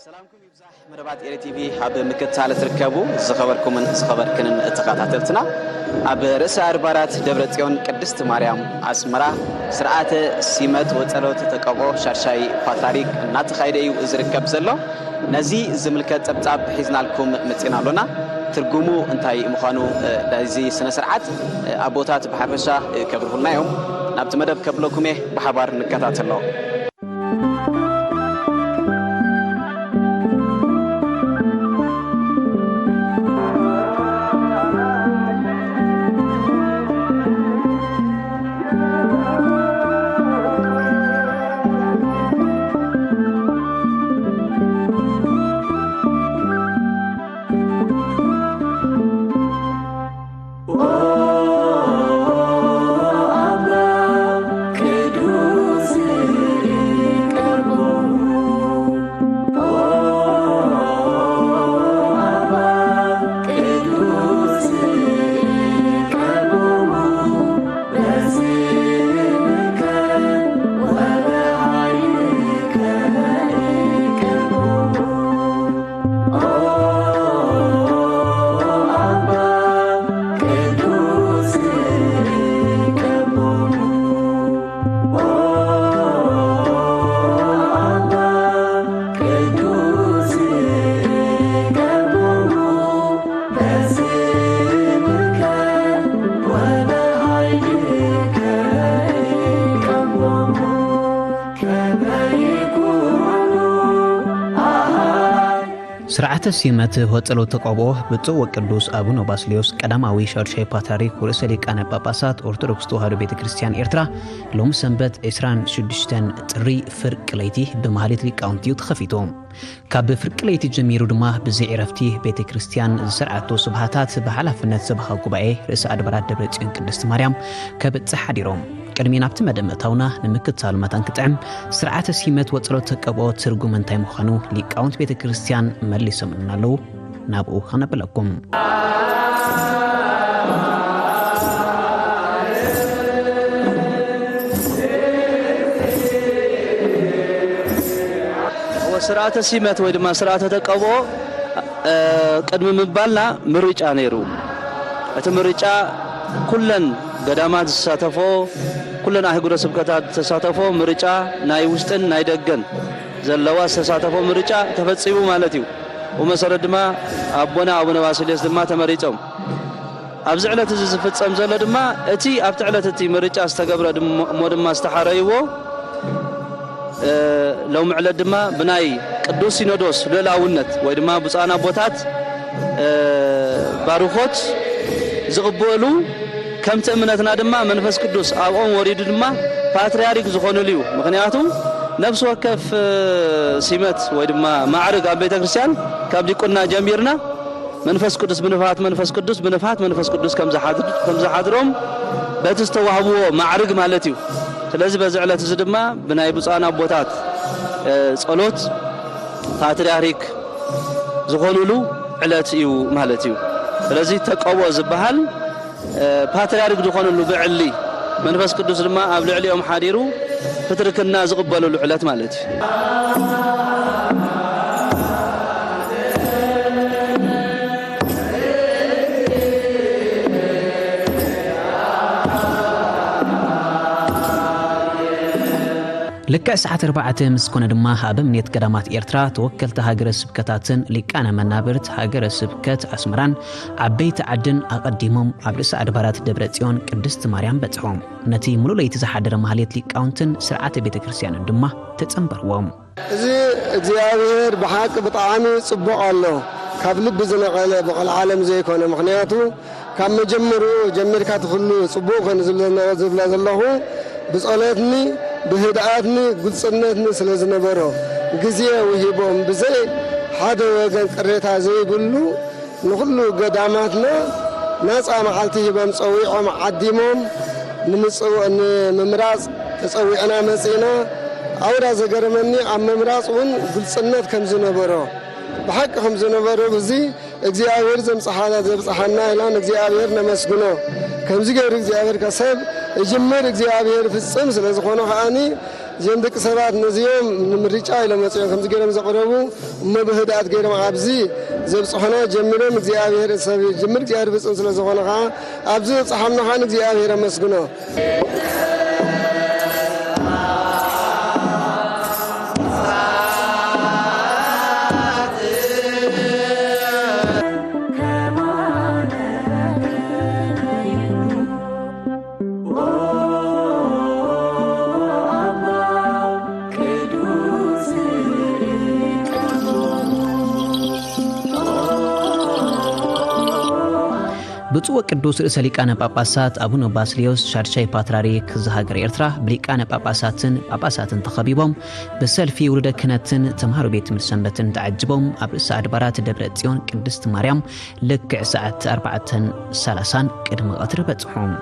سلامكم يبزح مربات إيري تي في حاب مكتسالة تركبوا زخبركم زخبركن اتقاطعتلتنا اب رئيس أربارات دبرتيون قدست مريم اسمرا سرعات سيمت وصلوت تقبو شرشاي باتريك ناتخايديو زركب زلو نزي زملكت ابطاب حيزنالكم مصينالونا ترجمو انتاي مخانو دايزي سنه سرعات ابوታት بحرشا كبرهلنايوم نابت مدب كبلكم بحبار نكتاتلو سرعة السيمات هوتلو تقابوه بتو قدوس ابونا باسليوس قداماوي شرشاي باتريك ورئيس ليقان ጳጳሳት ኦርቶዶክስ ተዋሕዶ ቤተክርስቲያን ኤርትራ ሎም ሰንበት 26 ጥሪ ፍርቅ ለይቲ በማህሌት ሊቃውንቲው ተኸፊቶም ካብ ፍርቅ ለይቲ ጀሚሩ ድማ ብዘይ ዕረፍቲ ቤተክርስቲያን ዝሰርዓቶ ስብሃታት በኃላፍነት ሰብኻ ጉባኤ ርእሰ አድባራት ደብረጽዮን ቅድስት ማርያም ከብጽሕ ሓዲሮም ቅድሚና ኣብቲ መደመታውና ንምክትሳሉ መታን ክጥዕም ስርዓተ ሲመት ወጽሎት ተቀብኦ ትርጉም እንታይ ምዃኑ ሊቃውንት ቤተክርስቲያን መልሶም እናለው ናብኡ ኸነበለኩም ስርዓተ ሲመት ወይ ድማ ስርዓተ ተቀብኦ ቅድሚ ምባልና ምርጫ ነይሩ እቲ ምርጫ ኩለን ገዳማት ተሳተፎ ኩለን አህጉረ ስብከታት ተሳተፎ ምርጫ ናይ ውስጥን ናይ ደገን ዘለዋ ተሳተፎ ምርጫ ተፈጽሙ ማለት እዩ ወመሰረት ድማ አቡና ባስልዮስ ድማ ተመሪጾም ኣብዚ ዕለት እዚ ዝፍጸም ዘሎ ድማ እቲ ኣብቲ ዕለት እቲ ምርጫ ዝተገብረ ድማ ዝተሓረይዎ لو معلد دما بناي قدوس سينودوس للاونت ወይ ድማ ብጻና ቦታት ባሩኾት ዝቕበሉ ከምቲ እምነትና ድማ መንፈስ ቅዱስ ኣብኦም ወሪዱ ድማ ፓትርያርክ ዝኾኑሉ እዩ ምክንያቱ ነፍስ ወከፍ ሲመት ወይ ድማ ማዕረግ ኣብ ቤተክርስቲያን ካብ ዲቁና ጀሚርና መንፈስ ቅዱስ ብንፋት መንፈስ ቅዱስ ከም ዝሓድሮም በቲ ዝተዋህብዎ ማዕረግ ማለት እዩ ስለዚህ በዚህ ዕለት እዚ ድማ ብናይ ብጻና ቦታት ጸሎት ፓትርያርክ ዝኾኑሉ ዕለት እዩ ማለት እዩ ስለዚህ ተቀብኦ ዝበሃል ፓትርያርክ ዝኾኑሉ ብዕሊ መንፈስ ቅዱስ ድማ ኣብ ልዕሊኦም ሓዲሩ ፍትርክና ዝቕበሉሉ ዕለት ማለት እዩ لك ساعة 4 مسكونة دما أبمنيت قدامات إيرترا توكلت هاجر السبكتاتن لكان منابرت هاجر السبكت أسمران عبيت عدن أقدمهم عبرس أدبارات دبرتيون قدست مريم بتعوم نتي ملو ليت زحدر مهاليت لكاونتن سرعة بيتكريستيان دما تتنبروم زي እግዚአብሔር بحق بطعامي صبق الله ካብ ልብ ዝነቀለ በቀል ዓለም ዘይኮነ ምክንያቱ ካብ መጀመሩ ጀሚርካ ትኽሉ ጽቡቕ ኮነ ዘለኹ ብጸሎትኒ بهدأتني قلصنتني سلازنبرو غزي وهيبهم بزي حدا وغن قريتا زي بلو نخلو قداماتنا ناس عمالتي هبهم صويعهم عديمهم نمصو ان ممراز تصويعنا مسينا اورا زغرمني ام ممراز ون قلصنت كم زنبرو بحق هم زنبرو بزي እግዚአብሔር ዘምጽሐና ዘብጽሐና ኢላን እግዚአብሔር ነመስግኖ ከምዚ ገር እግዚአብሔር ከሰብ እጅምር እግዚአብሔር ፍጽም ስለዝኾነ ኻኒ زندك سبات نزيوم مريجا إلى مصيون خمس جرام زقربو مبهدات جرام عبزي زب صحنا جمرهم زيابير سبي جمر زيار بس أنسل زخانها عبزي صحنا خان زيابير مسكونه ብፁዕ ቅዱስ ርእሰ ሊቃነ ጳጳሳት አቡነ ባስልዮስ ሻድሻይ ፓትርያርክ ዘሃገረ ኤርትራ ብሊቃነ ጳጳሳትን ተኸቢቦም በሰልፊ ውልደ ክህነትን ተምሃሮ ቤት ትምህርት ሰንበትን ተዓጅቦም ኣብ ርእሰ ኣድባራት ደብረ ጽዮን ቅድስት ማርያም ልክዕ ሰዓት 4:30 ቅድሚ ቀትሪ በጽሖም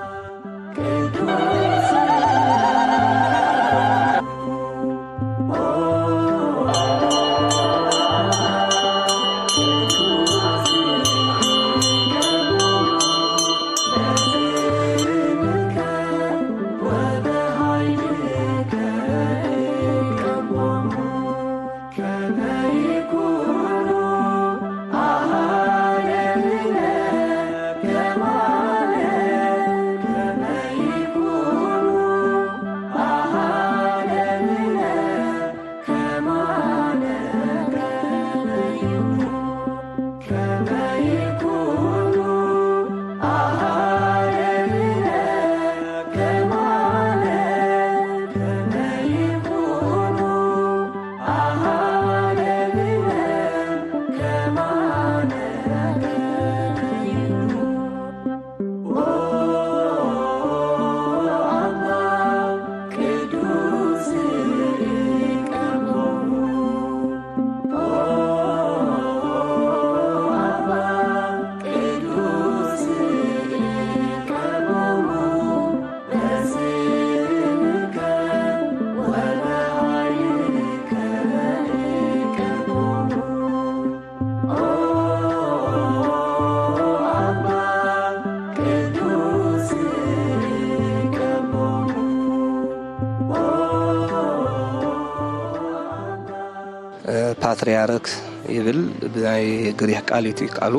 ፓትርያርክ ይብል ብናይ ግሪክ ቃሊቲ ቃሉ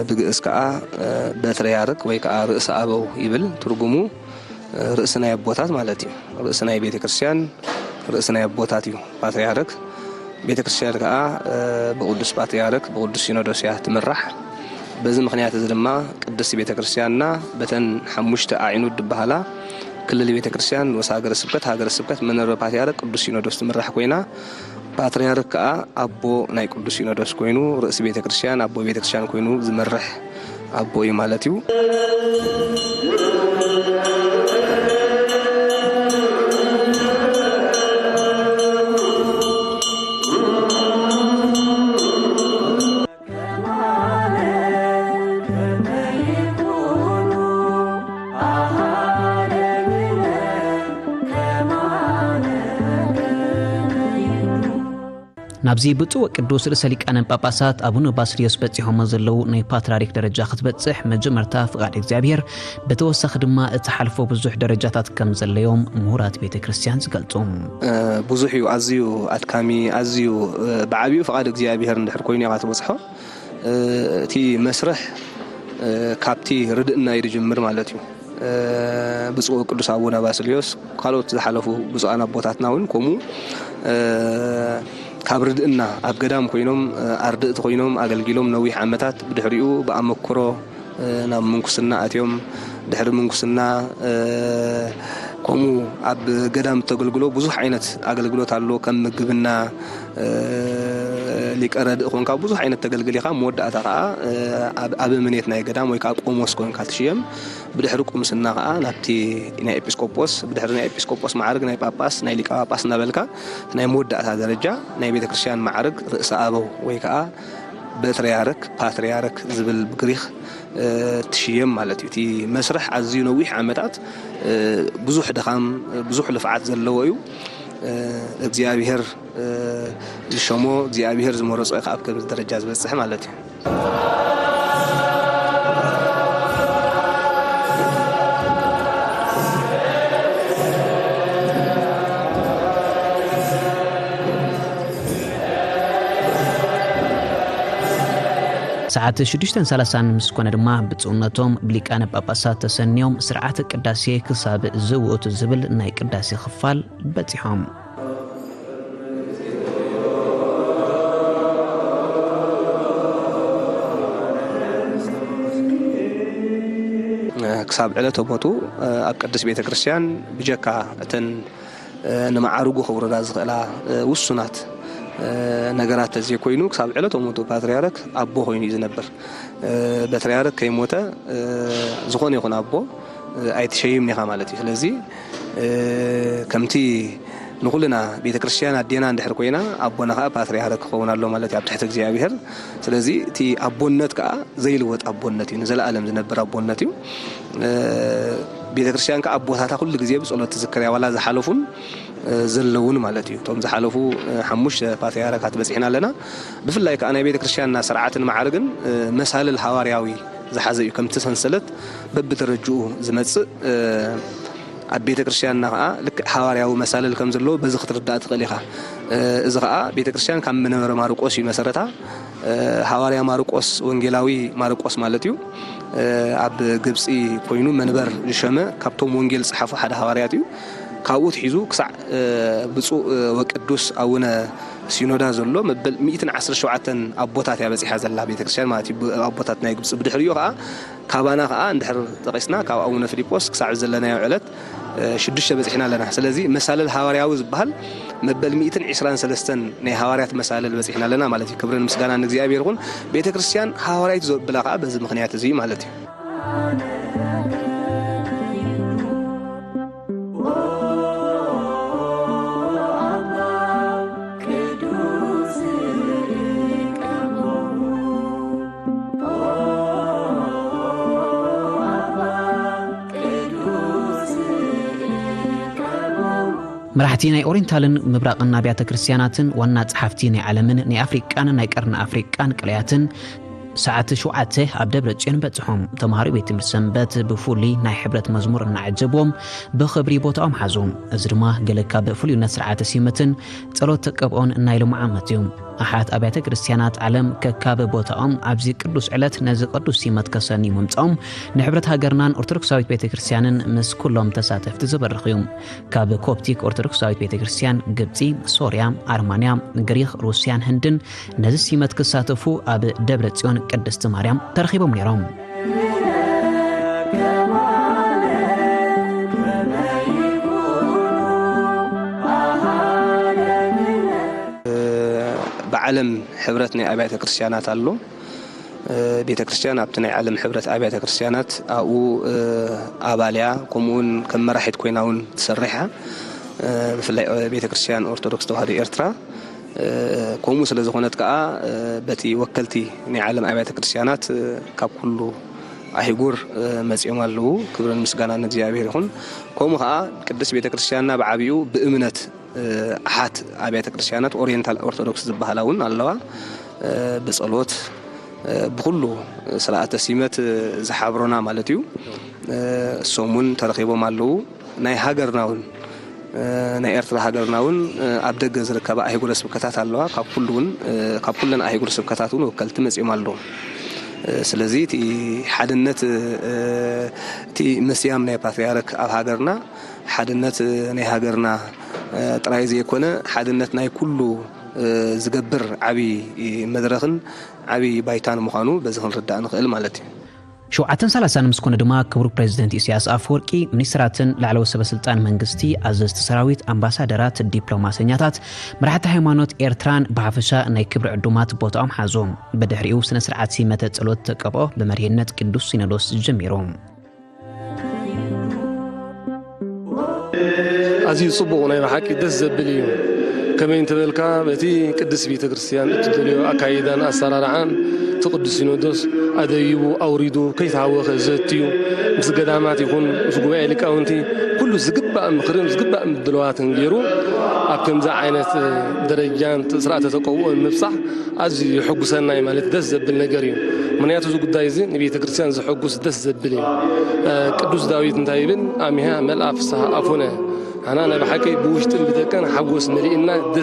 ብግእዝ ከዓ በትርያርክ ወይ ከዓ ርእሰ አበው ይብል ትርጉሙ ርእስና ያቦታት ማለት እዩ ርእስና ቤተክርስቲያን ርእስና ያቦታት እዩ ፓትርያርክ ቤተክርስቲያን ከዓ በቅዱስ ፓትርያርክ በቅዱስ ሲኖዶስ ትምራሕ በዚ ምክንያት እዚ ድማ ቅድስት ቤተክርስቲያንና በተን ሓሙሽተ አዕኑድ ድባሃላ ክልል ቤተክርስቲያን ወሳገረ ስብከት መንበረ ፓትርያርክ ቅዱስ ሲኖዶስ ትምራሕ ኮይና ፓትርያርክ ከዓ አቦ ናይ ቅዱስ ሲኖዶስ ኮይኑ ርእስ ቤተክርስቲያን አቦ ቤተክርስቲያን ኮይኑ ዝመርሕ አቦ እዩ ማለት እዩ ናብዚ ብፁዕ ቅዱስ ርእሰ ሊቃነ ጳጳሳት አቡነ ባስልዮስ በጽሖም ዘለው ናይ ፓትርያርክ ደረጃ ክትበጽሕ መጀመርታ ፍቃድ እግዚአብሔር በተወሰኸ ድማ እተሓልፎ ብዙሕ ደረጃታት ከም ዘለዮም ምሁራት ቤተክርስቲያን ዝገልጹም ብዙሕ እዩ ኣዝዩ ኣድካሚ ኣዝዩ ብዓብዩ ፍቃድ እግዚአብሔር እንድሕር ኮይኑ ኢኻ ትበጽሖ እቲ መስርሕ ካብቲ ርድእና ይጅምር ማለት እዩ ብፁዕ ቅዱስ አቡነ ባስልዮስ ካልኦት ዝሓለፉ ብፁዓን አቦታትና እውን ከምኡ ካብ ርድእና ኣብ ገዳም ኮይኖም ኣርድእቲ ኮይኖም ኣገልግሎም ነዊሕ ዓመታት ብድሕሪኡ በኣመክሮ ናብ ምንኩስና ኣትዮም ድሕሪ ምንኩስና ከምኡ ኣብ ገዳም ተገልግሎ ብዙሕ ዓይነት ኣገልግሎት ኣሎ ከም ምግብና ሊቀረድ ኮንካ ብዙሕ ዓይነት ተገልግሊኻ መወዳእታ ከዓ ኣብ እምነት ናይ ገዳም ወይ ከዓ ቆሞስ ኮንካ ትሽየም ብድሕሪ ቁምስና ከዓ ናብቲ ናይ ኤጲስቆጶስ ብድሕሪ ናይ ኤጲስቆጶስ ማዕርግ ናይ ጳጳስ ናይ ሊቀ ጳጳስ እናበልካ ናይ መወዳእታ ደረጃ ናይ ቤተክርስቲያን ማዕርግ ርእሰ አበው ወይ ከዓ በትርያርክ ፓትርያርክ ዝብል ብግሪክ ትሽየም ማለት እዩ እቲ መስርሕ ኣዝዩ ነዊሕ ዓመታት ብዙሕ ድኻም ብዙሕ ልፍዓት ዘለዎ እዩ እግዚአብሔር ዝሸሞ እግዚአብሔር ዝመረጾ ካብ ከምዚ ደረጃ ዝበጽሕ ማለት እዩ ሰዓት 6:30 ምስ ኮነ ድማ ብጽኡነቶም ብሊቃነ ጳጳሳት ተሰንዮም ስርዓተ ቅዳሴ ክሳብ ዝውእቱ ዝብል ናይ ቅዳሴ ክፋል በጺሖም ክሳብ ዕለተ ሞቱ ኣብ ቅድስ ቤተ ክርስቲያን ብጀካ እተን ንማዓርጉ ክውረዳ ዝኽእላ ውሱናት ነገራት ተዘይ ኮይኑ ክሳብ ዕለተ ሞቱ ፓትርያርክ ኣቦ ኮይኑ እዩ ዝነብር ፓትርያርክ ከይሞተ ዝኾነ ይኹን ኣቦ ኣይተሸይምኒ ኢኻ ማለት እዩ ስለዚ ከምቲ ንኹልና ቤተ ክርስቲያን ኣዴና እንድሕር ኮይና ኣቦና ከዓ ፓትርያርክ ክኸውን ኣሎ ማለት እዩ ኣብ ትሕቲ እግዚኣብሔር ስለዚ እቲ ኣቦነት ከዓ ዘይልወጥ ኣቦነት እዩ ንዘለኣለም ዝነብር ኣቦነት እዩ ቤተ ክርስቲያን ከዓ ኣቦታታ ኩሉ ግዜ ብጸሎት ትዝክር ዋላ ዝሓለፉን ዘለውን ማለት እዩ ቶም ዝሓለፉ ሓሙሽተ ፓትርያርካት በፂሕና ኣለና ብፍላይ ከዓ ናይ ቤተ ክርስቲያንና ስርዓትን ማዕርግን መሳልል ሃዋርያዊ ዝሓዘ እዩ ከምቲ ሰንሰለት በብደረጅኡ ዝመጽእ ኣብ ቤተ ክርስቲያንና ከዓ ልክ ሃዋርያዊ መሳልል ከም ዘሎ በዚ ክትርዳእ ትኽእል ኢኻ እዚ ከዓ ቤተ ክርስቲያን ካብ መንበረ ማርቆስ እዩ መሰረታ ሃዋርያ ማርቆስ ወንጌላዊ ማርቆስ ማለት እዩ ኣብ ግብጺ ኮይኑ መንበር ዝሸመ ካብቶም ወንጌል ጽሓፉ ሓደ ሃዋርያት እዩ ካብኡ ትሒዙ ክሳዕ ብፁዕ ወቅዱስ ኣቡነ ሲኖዳ ዘሎ መበል 117 ኣቦታት ያበፂሓ ዘላ ቤተ ክርስቲያን ማለት እዩ ኣቦታት ናይ ግብጺ ብድሕሪኡ ከዓ ካባና ከዓ እንድሕር ጠቂስና ካብ ኣቡነ ፊልጶስ ክሳዕ ዘለናዮ ዕለት 6 በፂሕና ኣለና ስለዚ መሳልል ሃዋርያዊ ዝበሃል መበል 123 ናይ ሃዋርያት መሳልል በፂሕና ኣለና ማለት እዩ ክብርን ምስጋና ንእግዚአብሔር ይኹን ቤተ ክርስቲያን ሃዋርያት ዘብላ ከዓ በዚ ምክንያት እዚ ማለት እዩ መራሕቲ ናይ ኦሪየንታልን ምብራቕን አብያተ ክርስቲያናትን ዋና ጸሓፍቲ ናይ ዓለምን ናይ አፍሪቃን ናይ ቀርኒ አፍሪቃን ቅልያትን ሰዓት 7 ኣብ ደብረጽዮን በጽሖም ተማሃሪ ቤት ትምህርቲ ሰንበት ብፉሊ ናይ ሕብረት መዝሙር እናዓጀቦም ብኽብሪ ቦታኦም ሓዞም እዚ ድማ ገለካ ብፍሉይነት ስርዓተ ሲመትን ጸሎት ተቀብኦን ናይ ልሙዓመት እዩ ኣሓት አብያተ ክርስቲያናት ዓለም ከካበ ቦታኦም ኣብዚ ቅዱስ ዕለት ነዚ ቅዱስ ሲመት ከሰኒ ምምጻኦም ንሕብረት ሃገርናን ኦርቶዶክሳዊት ቤተ ክርስቲያንን ምስ ኩሎም ተሳተፍቲ ዝበርኽ እዩ ካብ ኮፕቲክ ኦርቶዶክሳዊት ቤተ ክርስቲያን ግብጺ ሶርያ አርማንያ ግሪክ ሩስያን ህንድን ነዚ ሲመት ክሳተፉ ኣብ ደብረጽዮን ቅድስት ማርያም ተረኺቦም ነይሮም بعلم حبرتنا أبيات كريستيانات الله ቤተ ክርስቲያን ኣብቲ ናይ ዓለም ሕብረት አብያተ ክርስቲያናት አኡ አባልያ ኮሙን ከመራሒት ኮይናውን ተሰሪሓ ብፍላይ ቤተ ክርስቲያን ኦርቶዶክስ ተዋህዶ ኤርትራ ኮሙ ስለዝኾነት ከዓ በቲ ወከልቲ ናይ ዓለም አብያተ ክርስቲያናት ካብ ኩሉ አህጉር መጽዮም አለው ክብርን ምስጋና ለእግዚአብሔር ይሁን ኮሙ ከዓ ቅዱስ ቤተ ክርስቲያንና በዓቢው በእምነት አሓት አብያተ ክርስቲያናት ኦሪየንታል ኦርቶዶክስ ዝበሃላውን አለዋ በጸሎት بكله سرعة سيمة زحابرنا مالتيو سومون ترخيبو مالو ناي هاجرناون ناي إرتلا هاجرناون أبدأ جزر كبا أهيقول سبكتات الله كابولن أهيقول سبكتاتون وكالتمس يمالو سلزي تي حدنت تي مسيام ناي باتريارك أب هاجرنا حدنت ناي هاجرنا ترايزي يكونه حدنت ناي كله زجبر عبي مدرخن عبي بايتان مخانو بزخن رداء نخيل مالتي شو عتن سلاسان مسكون دما كبر بريزيدنت إسياس أفوركي منيستراتن لعلو سبسلطان منغستي عزز تسراويت أمباسادرات دبلوماسينياتات مرحة هيمانوت إيرتران بعفشا ناي كبر عدومات بوتاهم حازوم بدهريو سنسرعات سيمة تسألوت تقبو بمرينة قدوس سينادوس جميروم عزيز صبوغنا يرحاكي دز زبليو كما ينتبلكا بتي قدس بيت كريستيان تدليو أكايدان أسرارعان تقدس سينودوس أديبو أوريدو كيف عوخ زتيو مس قدامات يكون سقوا عليك أونتي كله زقبة مخرم زقبة مدلوات نجيرو أكم ذا عينة درجان تسرعة تقوى المفصح أزي حق سنة مالت دز بالنجاريو من ياتوز قدايزين بيت كريستيان زحقوس دز بالي قدوس داويد نتايبن أميها مل أفسها أفونه أنا بحكي بوشت بدكان حجوس مليئنا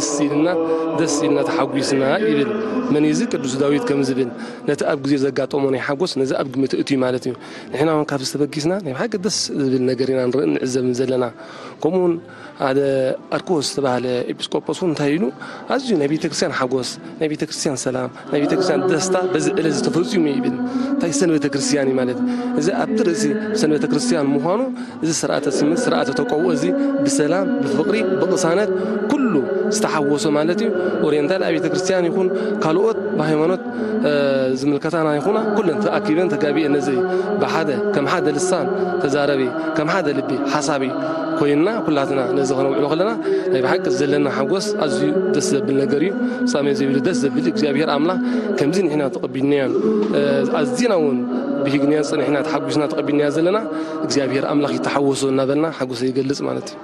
دسيلنا تحجوسنا يبل من يزيد قدوس داوود كم زبل نتأب جزير زقات أموني حجوس نزأب متأتي مالتي إحنا هون كافس تبقيسنا بحكي دس بالنجارين نعزم نزلنا كمون هذا أركوس تبع الإبسكوبوسون تايلو أزجو نبي تكسيان حجوس نبي تكسيان سلام نبي تكسيان دستا بس إلز تفوزيو ميبل تاي سنة تكريستياني مالت إذا أبترزي سنة تكريستيان مهانو إذا سرعة سمن سرعة تقوزي بسلام بفقري بقصانات كله استحوسوا مالتي أورينتال أبي تكريستيان يكون قالوت بهيمانات زملكتنا يكونا كلن تأكيدن تجابي النزي بحدا كم حدا لسان تزاربي كم حدا لبي حسابي كوينا كلاتنا نزغنا وعلقنا أي بحق زلنا حجوس أزي دس بالنجاري سامي زي دس بالإجابير عمله كم زين هنا تقبلنيان أزيناون بيجنيان صن هنا تحجوسنا تقبلنيا زلنا إجابير عمله يتحوسوا نذلنا حجوس يجلس مالتي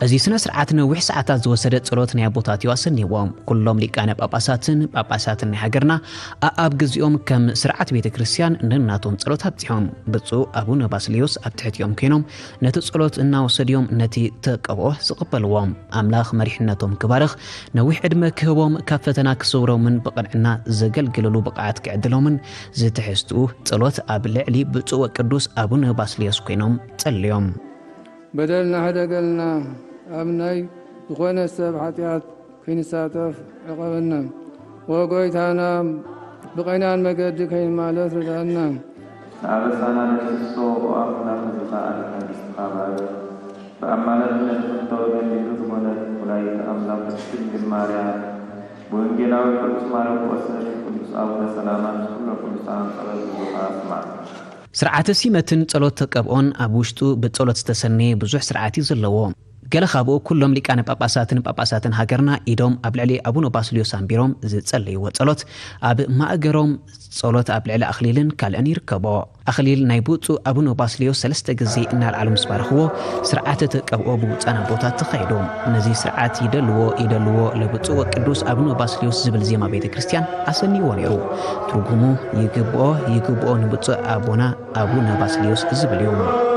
أزي سنة سرعات نوح ساعات زوسدت صلوت نيا بوتات يواسنيوم كلهم ليكان باباساتن حجرنا أب جزيوم كم سرعات بيت كريستيان نناتون صلوت هبتهم بتصو أبونا باسليوس أبتحت يوم كينهم نت صلوت إننا وسديوم نتي تقوه سقبلوهم أملاخ مريحنتهم كبارخ نوح عدم كهوم كافتنا كسورو من بقعنا زجل جللو بقعات كعدلهم زتحستو صلوت أبلعلي بتصو قدوس أبونا باسليوس كينهم تليوم بدلنا هذا قلنا أبناي يخونا السبعات كنيساتف عقبنا وقويتنا بقينا المجد كين مالوت ردنا سألسنا نفسه وأخنا مزقا على الاستقامة فأمانا نتفتوى بيدوث مدد أولئك أملا مسجد الماريا وإنجنا ويقلس مالك وأسنة كل سؤال سلامان كل سؤال صلاة الله سرعات سيمتن صلوت تقبون أبوشتو بتصلوت استسني بزوح سرعاتي زلوو قال خابو كلهم ليكان باباساتن هاجرنا إيدوم أبلعلي أبونا باسليوس أمبيروم زتصلي وتصلوت أب ما أجرهم صلوت أبلعلي أخليلن كالأن يركبوا أخليل نايبوتو أبونا باسليوس سلسة جزي إن العالم سبارخو سرعات تقبوا بوتانا بوتات تخيدوم نزي سرعات يدلو لبوتو قدوس أبونا باسليوس زبل زيما بيت كريستيان أسني ونيرو ترجمو يجبوا نبوتو أبونا باسليوس زبل يوم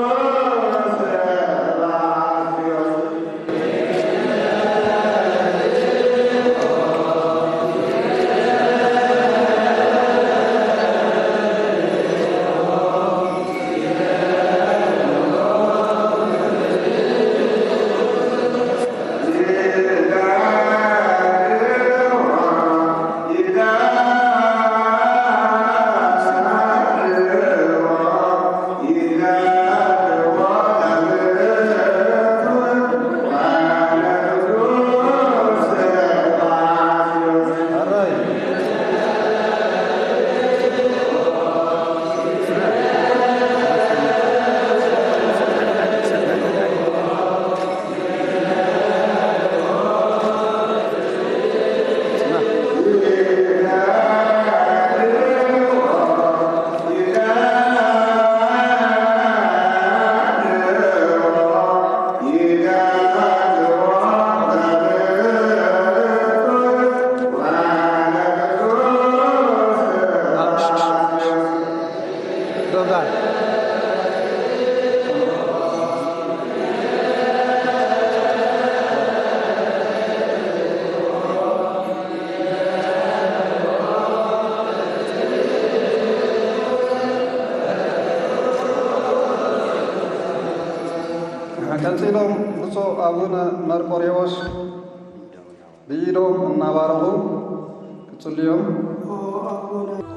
كنتيلهم بصو أبونا مرقوريوس بيدوم النبارهم كتليهم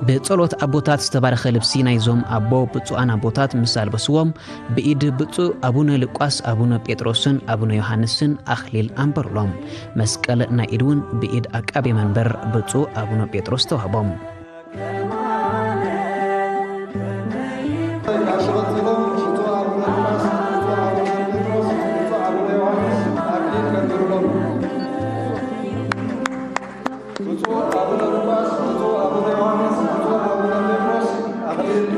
بتصلوت أبوتات استبارخ لبسي نايزوم أبو بتصو أنا أبوتات مثال بسوهم بإيد بتصو أبونا لقاس أبونا بيتروسن أبونا يوحنسن أخليل أمبرلوم مسكال نايدون بإيد أكابي منبر بتصو أبونا بيتروس توهبهم أخليل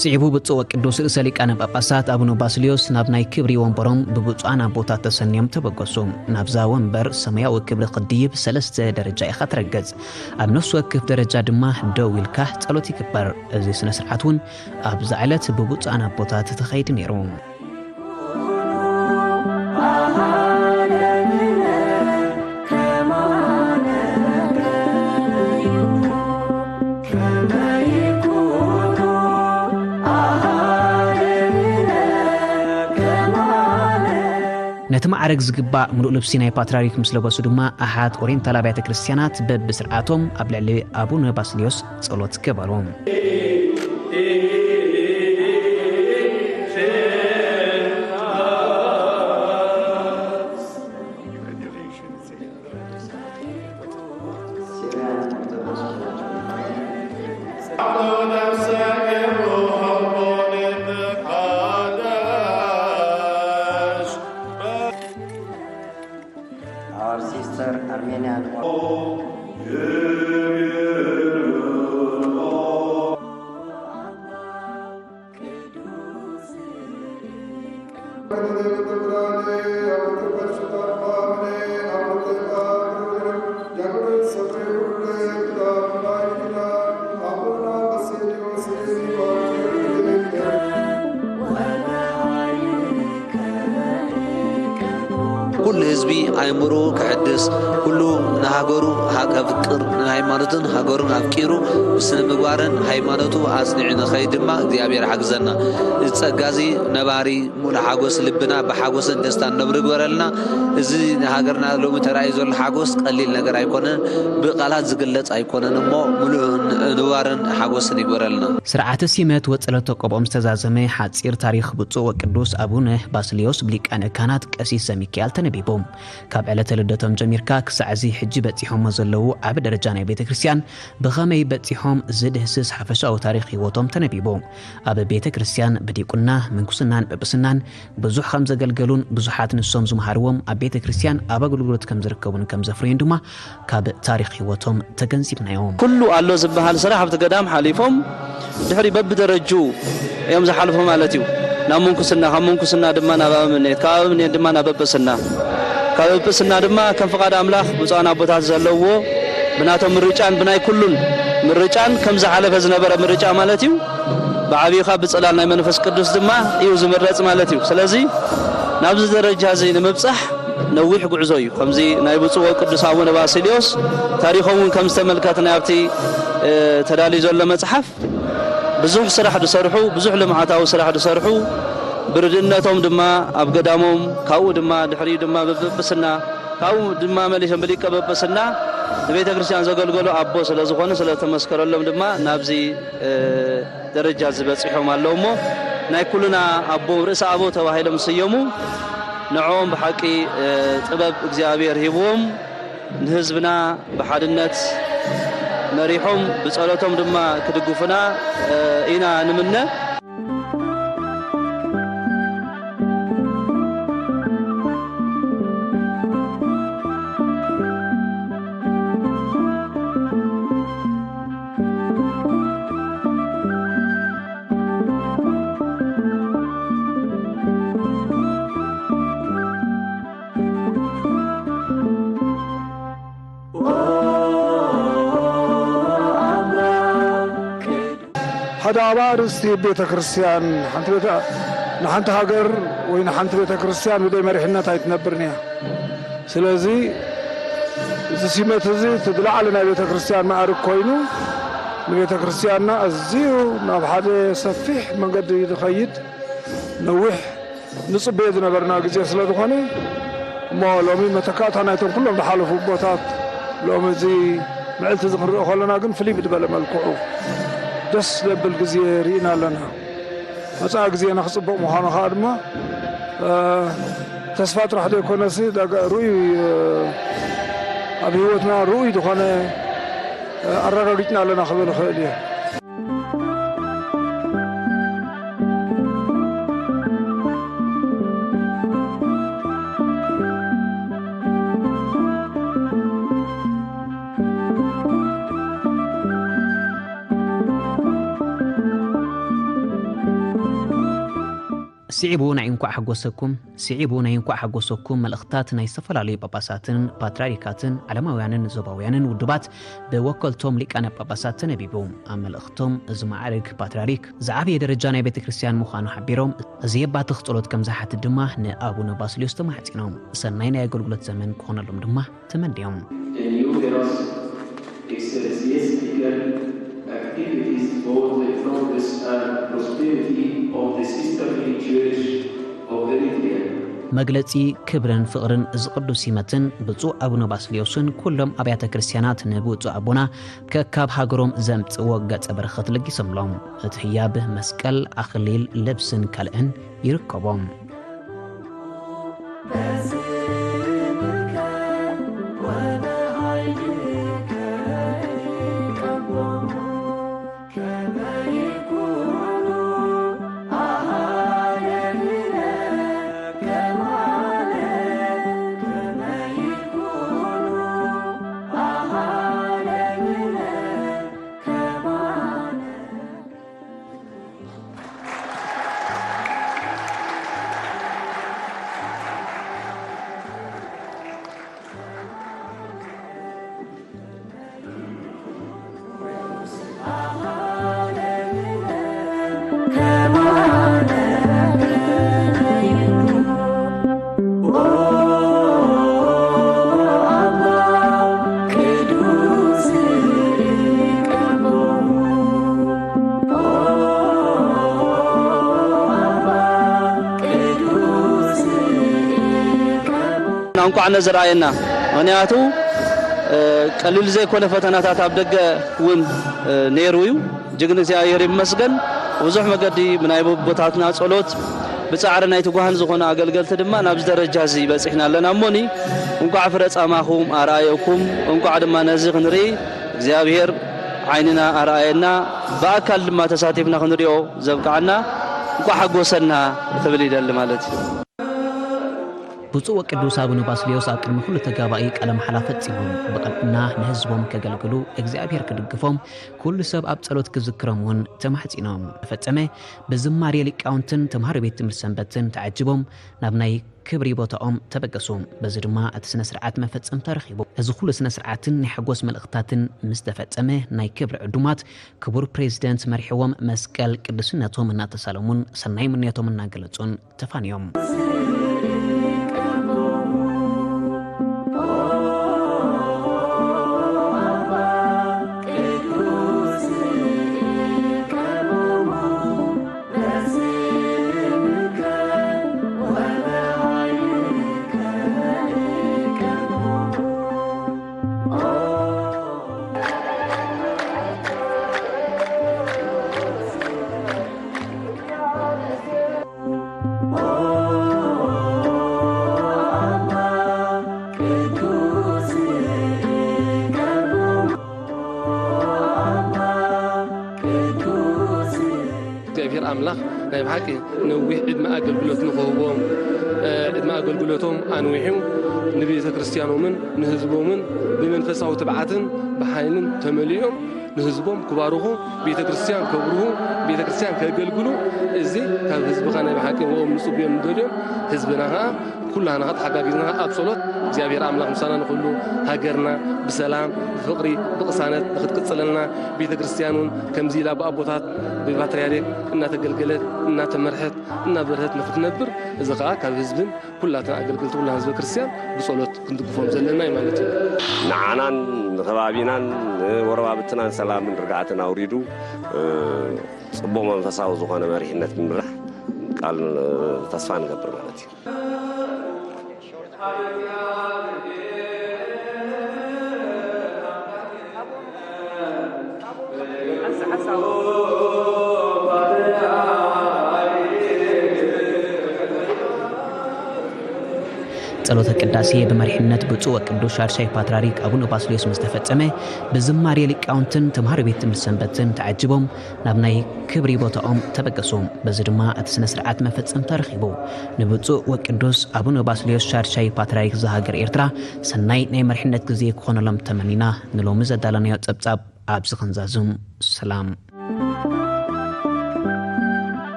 ስዒቡ ብፁዕ ወቅዱስ ርእሰ ሊቃነ ጳጳሳት አቡነ ባስልዮስ ናብ ናይ ክብሪ ወንበሮም ብብፁዓን ኣቦታት ተሰንዮም ተበገሱ። ናብዛ ወንበር ሰማያዊ ክብሪ ቅድይብ 3 ደረጃ ኢኻ ትረገጽ። ኣብ ነፍሲ ወከፍ ደረጃ ድማ ደው ኢልካ ጸሎት ይግበር። እዚ ስነ ስርዓት እውን ኣብዛ ዕለት ብብፁዓን ኣቦታት ተኸይድ ነይሩ። ነቲ ማዕረግ ዝግባእ ምሉእ ልብሲ ናይ ፓትርያርክ ምስ ለበሱ ድማ ኣሓት ኦሪየንታል ኣብያተ ክርስቲያናት በብስርዓቶም ኣብ ልዕሊ ኣቡነ ባስልዮስ ጸሎት ገበሩ። Our sister Armenian. كل ህዝቢ ኣእምሮ ክሕድስ ኩሉ ንሃገሩ ሃገፍቅር ንሃይማኖትን ሃገሩን ኣፍቂሩ ስነ ምግባርን ሃይማኖቱ ኣጽኒዑ ንኸይድ ድማ እግዚአብሔር ሓግዘና። ጸጋዚ ነባሪ ሙሉ ሓጎስ ልብና ብሓጎስን ደስታን ነብር ይግበረልና። እዚ ንሃገርና ሎሚ ተራእዩ ዘሎ ሓጎስ ቀሊል ነገር ኣይኮነን፣ ብቃላት ዝግለጽ ኣይኮነን እሞ ሙሉእ ንባርን ሓጎስን ይግበረልና። ስርዓተ ሲመት ወጸለቶ ቆቦም ዝተዛዘመ ሓጺር ታሪኽ ብፁዕ ወቅዱስ አቡነ ባስልዮስ ብሊቃነ ካህናት ቀሲስ ዘሚካኤል ተነቢቦም። ካብ ዕለተ ልደቶም ጀሚርካ ክሳዕዚ ሕጂ በፂሖም ዘለዉ ዓብ ደረጃ ናይ ቤተ ክርስቲያን ብኸመይ በፂሖም ዝድህስስ ሓፈሻዊ ታሪኽ ህይወቶም ተነቢቦም። ኣብ ቤተ ክርስቲያን በዲቁና ምንኩስናን ጵጵስናን ብዙሕ ከም ዘገልገሉን ብዙሓት ንሶም ዝመሃርዎም ኣብ ቤተ ክርስቲያን ኣብ ኣገልግሎት ከም ዝርከቡን ከም ዘፍርዩን ድማ ካብ ታሪኽ ህይወቶም ተገንዚብናዮም። ኩሉ ኣሎ ዝበሃል ስራሕ ኣብቲ ገዳም ሓሊፎም ድሕሪ በብደረጁ እዮም ዝሓልፉ ማለት እዩ። ናብ ምንኩስና ካብ ምንኩስና ድማ ናብ ኣበምኔት ካብ ኣበምኔት ድማ ናብ ጵጵስና ካብ ጵጵስና ድማ ከም ፍቃድ ኣምላኽ ብፁዓን ኣቦታት ዘለዎ ብናቶም ምርጫን ብናይ ኩሉን ምርጫን ከም ዝሓለፈ ዝነበረ ምርጫ ማለት እዩ። ብዓብይኻ ብጽላል ናይ መንፈስ ቅዱስ ድማ እዩ ዝምረጽ ማለት እዩ። ስለዚ ናብዚ ደረጃ እዚ ንምብጻሕ ነዊሕ ጉዕዞ እዩ። ከምዚ ናይ ብፁዕ ወቅዱስ አቡነ ባስልዮስ ታሪኾም ከም ዝተመልከትና ኣብቲ ተዳልዩ ዘሎ መጽሓፍ ብዙሕ ስራሕ ዝሰርሑ ብዙሕ ልምዓታዊ ስራሕ ዝሰርሑ ብርድነቶም ድማ ኣብ ገዳሞም ካብኡ ድማ ድሕሪ ድማ በጵስና ካብኡ ድማ መሊሶም ብሊቀ ጵጵስና ንቤተ ክርስቲያን ዘገልገሉ ኣቦ ስለ ዝኾኑ ስለ ተመስከረሎም ድማ ናብዚ ደረጃ ዝበጽሖም ኣለዎ እሞ ናይ ኩሉና ኣቦ ርእሰ ኣቦ ተባሂሎም ስየሙ ንዖም ብሓቂ ጥበብ እግዚአብሔር ሂብዎም ንህዝብና ብሓድነት መሪሖም ብጸሎቶም ድማ ክድግፉና ኢና ንምነ። ሓደ ኣባል እስቲ ቤተ ክርስቲያን ንሓንቲ ሃገር ወይ ንሓንቲ ቤተ ክርስቲያን ብዘይ መሪሕነት ኣይትነብርን እያ። ስለዚ እዚ ሲመት እዚ ትዝለዓለ ናይ ቤተ ክርስቲያን ማዕርግ ኮይኑ ንቤተ ክርስቲያንና ኣዝዩ ናብ ሓደ ሰፊሕ መንገዲ ዝኸይድ ነዊሕ ንጽበየ ዝነበርና ግዜ ስለ ዝኾነ እሞ ሎሚ መተካእታ ናይቶም ኩሎም ዝሓለፉ ቦታት ሎሚ እዚ ምዕልቲ እዚ ክንሪኦ ከለና ግን ፍልይ ብዝበለ መልክዑ ደስ ዘብል ጊዜ ርኢና ኣለና። መጻኢ ጊዜና ክጽቡቕ ምዃኑ ከዓ ድማ ተስፋ ጥራሕ ዘይኮነሲ ርኡይ ኣብ ህይወትና ርኡይ ዝኾነ ኣረጋጊፅና ኣለና ክብል ይኽእል እየ። سعيبو ناينكو حقوسكم ملأختات ناي استفلالي باباساتن باتراريكاتن علماويانن زباويانن ودبات بوكلتهم ليكان باباساتن بيبوم اما الاختهم زمعارك باتراريك زعابي درجة ناي بيت كريستيان مخانو حبيروم زيبات تخطلوت كم زحات الدمه نابونا باسليوس تمحتينهم سناينا يقولقلت زمن كون لهم دمه تمنديهم activities for the progress and prosperity of the sisterly church of Eritrea. مجلسي كبرن فقرن زقدو سيمتن بزو أبونا باسليوسن كلهم أبيات كريستيانات نبوزو أبونا ككاب هاجروم زمت وقت أبرخت لقي سملهم تحياب مسكال أخليل لبسن كالئن يركبهم انكو عنا زراينا غنياتو قليل زي كل فتنات ابدغ ون نيرويو جغن زياير مسغن وزح مقدي من اي بوتاتنا صلوت بصعرنا يتغان زخونا اغلغلت دما نابز درجه زي بصحنا لنا موني انكو عفرص اماخوم ارايكم انكو عدما نزغ نري እግዚአብሔር عيننا اراينا باكل ما تساتفنا خنريو زبقعنا انكو حغوسنا تبليدل مالتي بصو وقدوس ابونا باسليوس አቅም ሁሉ ተጋባይ ቀለም ሐላፈት ሲሆን በቀጥና ለህዝቦም ከገልግሉ እግዚአብሔር ከድግፎም ሁሉ ሰብ አብ ጸሎት ከዝክረሙን ተማህጺኖም ፈጸመ በዝማሬ ሊቃውንትን ተማህር ቤት ትምህርት ሰንበትን ተዓጅቦም ናብናይ ክብሪ ቦታኦም ተበቀሶም በዝድማ አትስነ ስርዓት መፈጸም ተረኺቦ እዚ ሁሉ ስነ ስርዓትን ንሐጎስ መልእክታትን ምስ ተፈጸመ ናይ ክብሪ ዕዱማት ክቡር ፕሬዝዳንት መርሕዎም መስቀል ቅዱስነቶም እና ተሳለሙን ሰናይ ምንያቶም እና ገለጹን ተፋንዮም أملاخ نايم حكي نويه إدماء أقلقلوت نخوبهم إدماء أقلقلوتهم أنويهم نبي كريستيانو من نهزبو من بمنفسه تبعاتن بحايلن تمليهم نهزبهم كباروهم بيت كريستيان كبروهم بيت كريستيان كأقلقلو إزاي كان حزب خانة بحكي وهم نصوبيهم دولهم حزبنا كلها نغط حقاقنا أبسولوت እግዚአብሔር አምላክ ምሳና ሁሉ ሀገርና በሰላም ፍቅሪ በቅሳነት በክትክጽለና ቤተክርስቲያኑን ከምዚላ በአቦታት በፓትርያርክ እና ተገልገለት እና ተመርሐት እና በረህት ንፍትነብር እዘኻ ካብ ህዝብን ኩላትና አገልግሎት ሁላ ህዝብ ክርስቲያን በጸሎት ክንድግፎም ዘለና ማለት ነው ንዓናን ንኸባቢናን ወረባብትናን ሰላምን ርግዓትን አውሪዱ ጽቦ መንፈሳዊ ዝኾነ መሪሕነት ንምራሕ ቃል ተስፋ ንገብር ማለት እዩ ጸሎተ ቅዳሴ በመሪሕነት ብፁዕ ወቅዱስ ሻርሻይ ፓትርያርክ አቡነ ባስልዮስ መስተፈጸመ በዝማሬ ሊቃውንትን ተማህር ቤት ትምህርት ሰንበትን ተዓጅቦም ናብ ናይ ክብሪ ቦታኦም ተበቀሶም በዚ ድማ እቲ ስነ ስርዓት መፈጸም ተረኺቡ ንብፁዕ ወቅዱስ አቡነ ባስልዮስ ሻርሻይ ፓትርያርክ ዘሃገር ኤርትራ ሰናይ ናይ መሪሕነት ግዜ ክኾነሎም ተመኒና ንሎሚ ዘዳለናዮ ጸብጻብ ኣብ ዝኽንዛዝም ሰላም